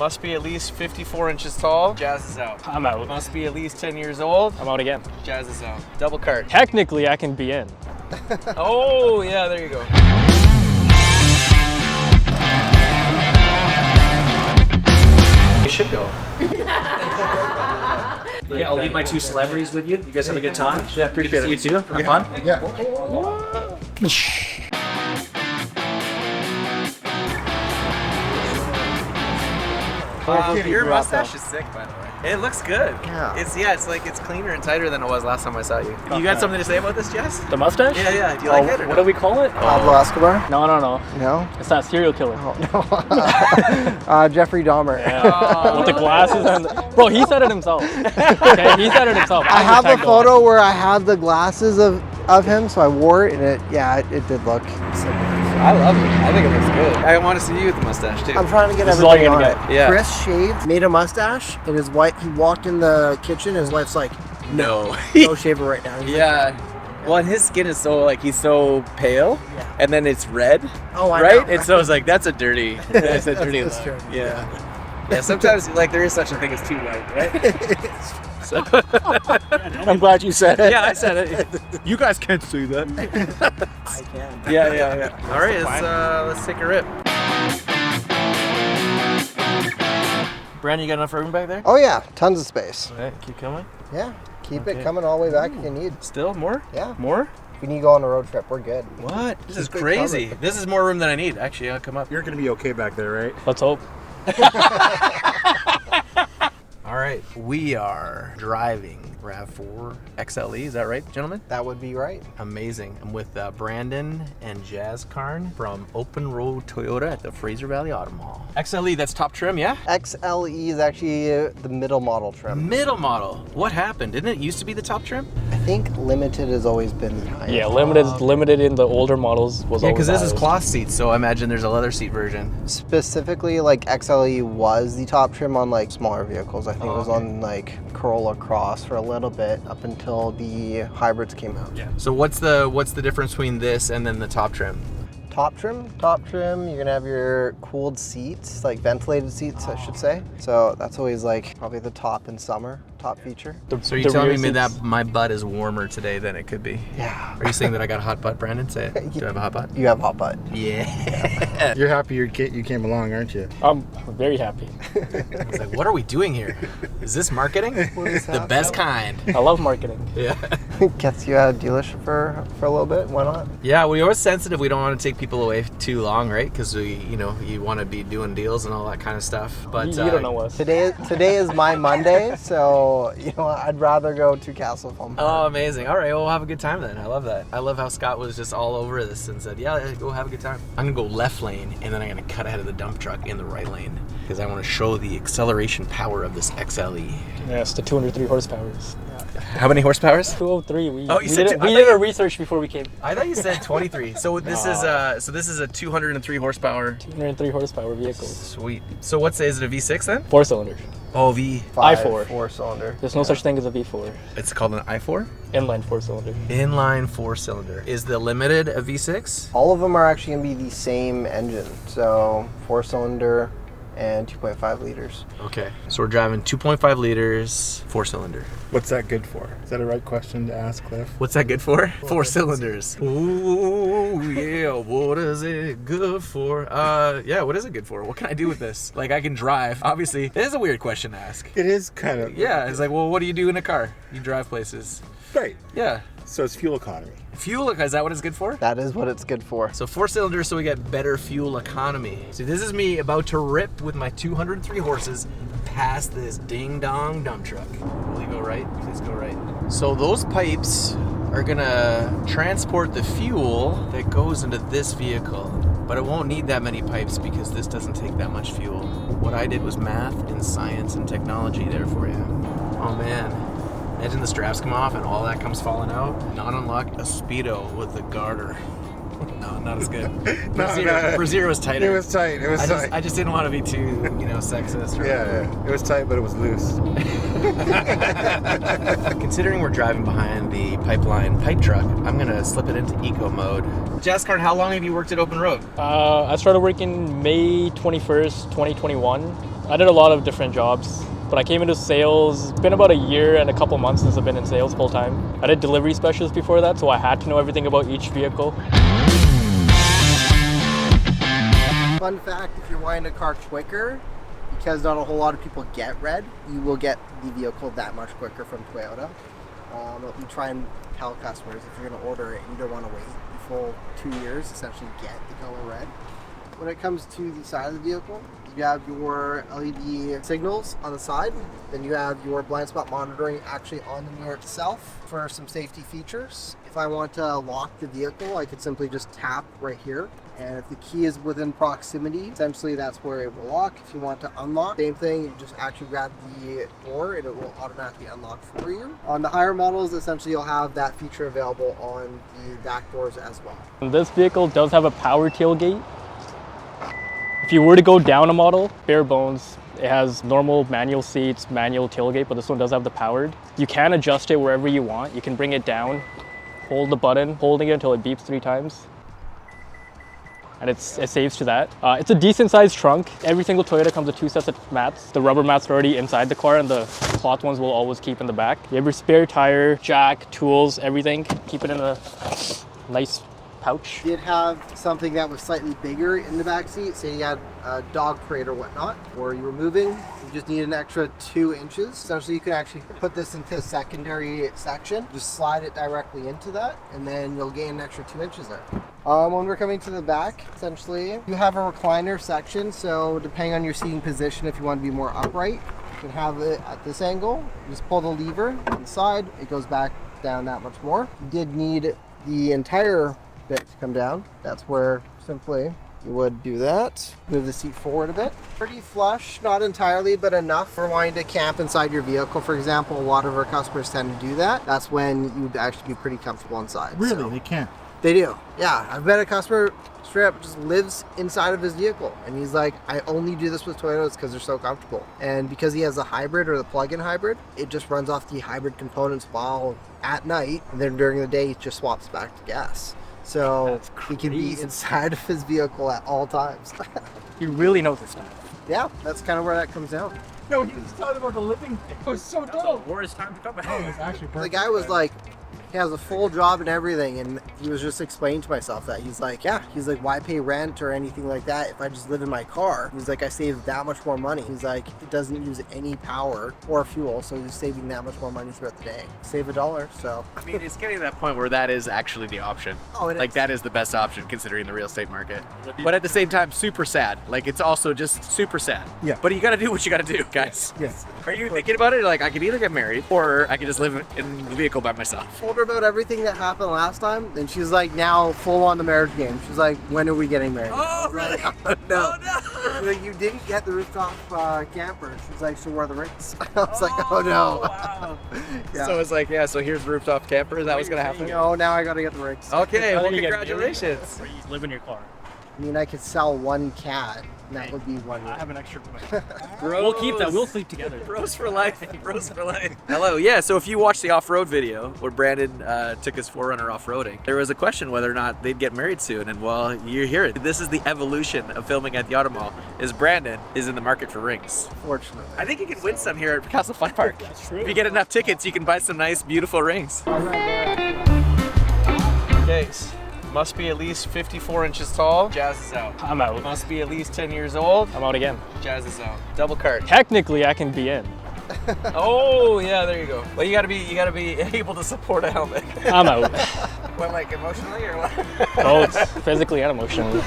Must be at least 54 inches tall. Jazz is out. I'm out. Must be at least 10 years old. I'm out again. Jazz is out. Double cart. Technically, I can be in. Oh, yeah, there you go. You should go. Yeah, I'll leave my two celebrities with you. You guys have a good time? Yeah, appreciate it. You too? Have fun? Yeah. Your mustache is sick, by the way. It looks good. Yeah. It's cleaner and tighter than it was last time I saw you. You got something to say about this, Jess? The mustache? Yeah. Do you like it or What no? do we call it? Pablo Escobar? No. No? It's not serial killer. Oh, no. Jeffrey Dahmer. Yeah. With the glasses and Bro, he said it himself. Okay, he said it himself. I have a tagged along. photo where I have the glasses of him, so I wore it, and it did look similar. I love it. I think it looks good. I want to see you with the mustache, too. I'm trying to get This is all everything you're on gonna it. get. Yeah. Chris shaved, made a mustache, and his wife, he walked in the kitchen, and his wife's like, No. go shave it right now. He's like, Yeah. Well, and his skin is so, he's so pale, Yeah. and then it's red, oh, I right? know. And so it's like, that's a dirty, that's a dirty That's look. true. Yeah. Yeah, sometimes, there is such a thing as too white, right? So, I'm glad you said it. yeah, I said it. You guys can't see that. I can. Yeah. All right, let's take a rip. Brandon, you got enough room back there? Oh yeah, tons of space. All right, keep coming. Yeah, keep Okay. it coming all the way back if you need. Still more? Yeah. More? If we need to go on a road trip, we're good. What? This is Keep it crazy. covered. This is more room than I need. Actually, I'll come up. You're gonna be okay back there, right? Let's hope. All right, we are driving RAV4 XLE. Is that right, gentlemen? That would be right. Amazing. I'm with Brandon and Jaskarn from Open Road Toyota at the Fraser Valley Auto Mall. XLE, that's top trim, yeah? XLE is actually the middle model trim. Middle model. What happened? Didn't it used to be the top trim? I think limited has always been the highest. Yeah, limited in the older models was Yeah, always because this is highest. cloth seats, so I imagine there's a leather seat version. Specifically, XLE was the top trim on smaller vehicles. I think it was on Corolla Cross for a little bit up until the hybrids came out. Yeah. So what's the difference between this and then the top trim? Top trim, you're gonna have your cooled seats, ventilated seats, I should say. So that's always probably the top in summer, top feature. So you're The telling rear me seats. that my butt is warmer today than it could be? Yeah. Are you saying that I got a hot butt, Brandon? Say it. Do I have a hot butt? You have hot butt. Yeah. You're happy you came along, aren't you? I'm very happy. I was like, what are we doing here? Is this marketing? The best kind. I love marketing. Yeah. Gets you out of dealership for a little bit. Why not? Yeah, we're always sensitive. We don't want to take people away too long, right? Because you want to be doing deals and all that kind of stuff. But You don't know us. Today is my Monday, so I'd rather go to Castle Foam Park. Oh, amazing. All right, well, we'll have a good time then. I love that. I love how Scott was just all over this and said, yeah, go have a good time. I'm going to go left lane, and then I'm going to cut ahead of the dump truck in the right lane because I want to show the acceleration power of this XLE. Yes, the 203 horsepower. How many horsepowers? 203. We said did our research before we came. I thought you said 23. So this is a 203 horsepower. 203 horsepower vehicle. Sweet. So is it a V6 then? 4-cylinder. Oh, V. I4. 4-cylinder. There's no such thing as a V4. It's called an I4? Inline 4-cylinder. Inline 4-cylinder. Is the Limited a V6? All of them are actually going to be the same engine. So 4-cylinder and 2.5 liters. Okay. So we're driving 2.5 liters, 4-cylinder. What's that good for? Is that a right question to ask, Cliff? What's that good for? 4 cylinders. Ooh, yeah. What is it good for? Yeah, what is it good for? What can I do with this? I can drive. Obviously, it is a weird question to ask. It is kind of... Yeah, it's well, what do you do in a car? You drive places. Right. Yeah. So it's fuel economy. Fuel, is that what it's good for? That is what it's good for. So 4 cylinders, so we get better fuel economy. See, this is me about to rip with my 203 horses past this ding-dong dump truck. Will you go right? Please go right. So those pipes are gonna transport the fuel that goes into this vehicle. But it won't need that many pipes because this doesn't take that much fuel. What I did was math and science and technology there for you. Oh man. Imagine the straps come off and all that comes falling out. Not unlock a Speedo with the garter. No, not as good. Brazier was tighter. It was tight. It was tight. I just didn't want to be too, sexist. Or yeah. It was tight, but it was loose. Considering we're driving behind the pipeline pipe truck, I'm going to slip it into eco mode. Jaskarn, how long have you worked at Open Road? I started working May 21st, 2021. I did a lot of different jobs, but I came into sales. It's been about a year and a couple months since I've been in sales full time. I did delivery specialist before that, so I had to know everything about each vehicle. Fun fact, if you're wanting a car quicker, because not a whole lot of people get red, you will get the vehicle that much quicker from Toyota. We try and tell customers if you're going to order it and you don't want to wait the full 2 years, essentially get the color red. When it comes to the side of the vehicle, you have your LED signals on the side, then you have your blind spot monitoring actually on the mirror itself for some safety features. If I want to lock the vehicle, I could simply just tap right here. And if the key is within proximity, essentially that's where it will lock. If you want to unlock, same thing, you just actually grab the door and it will automatically unlock for you. On the higher models, essentially you'll have that feature available on the back doors as well. This vehicle does have a power tailgate. If you were to go down a model, bare bones, it has normal manual seats, manual tailgate, but this one does have the powered. You can adjust it wherever you want. You can bring it down, hold the button, holding it until it beeps 3 times. And it saves to that. It's a decent sized trunk. Every single Toyota comes with 2 sets of mats. The rubber mats are already inside the car and the cloth ones will always keep in the back. You have your spare tire, jack, tools, everything. Keep it in a nice pouch. Did have something that was slightly bigger in the back seat, say you had a dog crate or whatnot, or you were moving, you just need an extra 2 inches. Essentially, you can actually put this into a secondary section, just slide it directly into that, and then you'll gain an extra 2 inches there. When we're coming to the back, essentially, you have a recliner section, so depending on your seating position, if you want to be more upright, you can have it at this angle. You just pull the lever on the side, it goes back down that much more. You did need the entire bit to come down. That's where simply you would do that. Move the seat forward a bit. Pretty flush, not entirely, but enough for wanting to camp inside your vehicle. For example, a lot of our customers tend to do that. That's when you'd actually be pretty comfortable inside. Really? So, They can't. they do. Yeah, I've met a customer straight up just lives inside of his vehicle, and he's like, I only do this with Toyotas because they're so comfortable. And because he has the hybrid or the plug-in hybrid, it just runs off the hybrid components while at night, and then during the day, it just swaps back to gas. So he can be inside of his vehicle at all times. You really know this stuff. Yeah, that's kind of where that comes down. No, he was talking about the living thing. It was so dope. Or it's time to come back. The guy was like, he has a full job and everything, and he was just explaining to myself that he's like, why pay rent or anything like that if I just live in my car? He's like, I save that much more money. He's like, it doesn't use any power or fuel, so he's saving that much more money throughout the day. Save $1, so. I mean, it's getting to that point where that is actually the option. Oh, it like, is. that is the best option considering the real estate market. But at the same time, super sad. Like, it's also just super sad. Yeah. But you gotta do what you gotta do, guys. Yes. Are you thinking about it? Like, I could either get married or I could just live in the vehicle by myself. Told her about everything that happened last time, and she's like now full on the marriage game. She's like, when are we getting married? Oh, really? Like, no. She's like, you didn't get the rooftop camper. She's like, so where are the rings? I was like, oh no. Wow. Yeah. So it's like, yeah, so here's the rooftop camper. Is that what's gonna happen? No, now I gotta get the rings. Okay, well, You get congratulations. Or you live in your car. I mean, I could sell 1 cat, and that would be 1 I have an extra one. Bros. We'll keep that. We'll sleep together. Bros for life. Bros for life. Hello. Yeah, so if you watched the off-road video where Brandon took his 4Runner off-roading, there was a question whether or not they'd get married soon. And well, you hear it. This is the evolution of filming at the Auto Mall, is Brandon is in the market for rings. Fortunately. I think you can win some here at Castle Fun Park. That's true. If you get enough tickets, you can buy some nice, beautiful rings. Okay, must be at least 54 inches tall. Jazz is out. I'm out. Must be at least 10 years old. I'm out again. Jazz is out. Double cart. Technically, I can be in. Oh yeah, there you go. Well, you gotta be able to support a helmet. I'm out. What, like emotionally or what? Both physically and emotionally.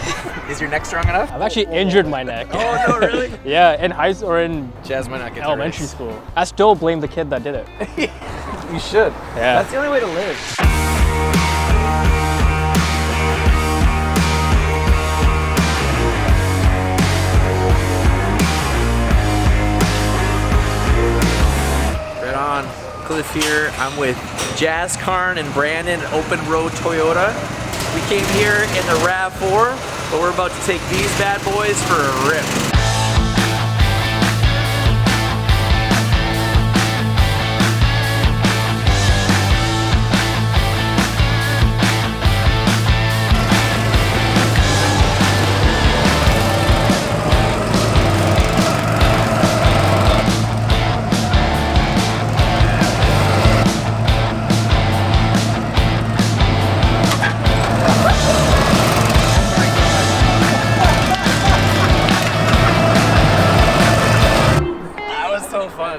Is your neck strong enough? I've actually injured my neck. Oh no, really? Yeah, in high school or in Jazz might not get elementary school. I still blame the kid that did it. You should. Yeah. That's the only way to live. Right on. Cliff here. I'm with Jaskarn and Brandon, Open Road Toyota. We came here in the RAV4, but we're about to take these bad boys for a rip.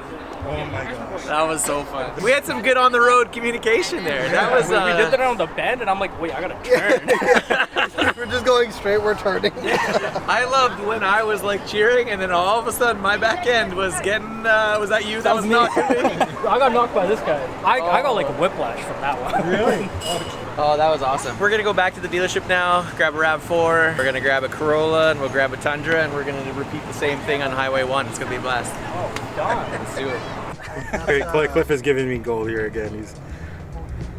fun. Oh my gosh. That was so fun. We had some good on the road communication there. That was. We did that on the bend, and I'm like, wait, I gotta turn. We're just going straight, we're turning. I loved when I was like cheering, and then all of a sudden my back end was getting. Was that you? That was me. knocking me. I got knocked by this guy. I got like a whiplash from that one. Really? Oh, that was awesome. We're gonna go back to the dealership now, grab a RAV4. We're gonna grab a Corolla, and we'll grab a Tundra, and we're gonna repeat the same thing on Highway 1. It's gonna be a blast. Oh, darn. Let's do it. Okay, Cliff is giving me gold here again.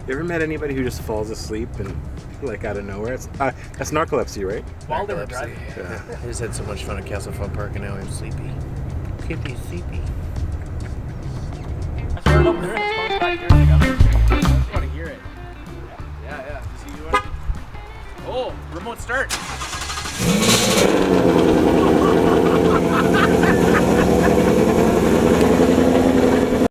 You ever met anybody who just falls asleep and like out of nowhere? That's narcolepsy, right? While they were driving. Yeah. I just had so much fun at Castle Fun Park, and now I'm sleepy. Sleepy. I started up there and it's going back here together. I just want to hear it. Yeah. See you. Oh, remote start.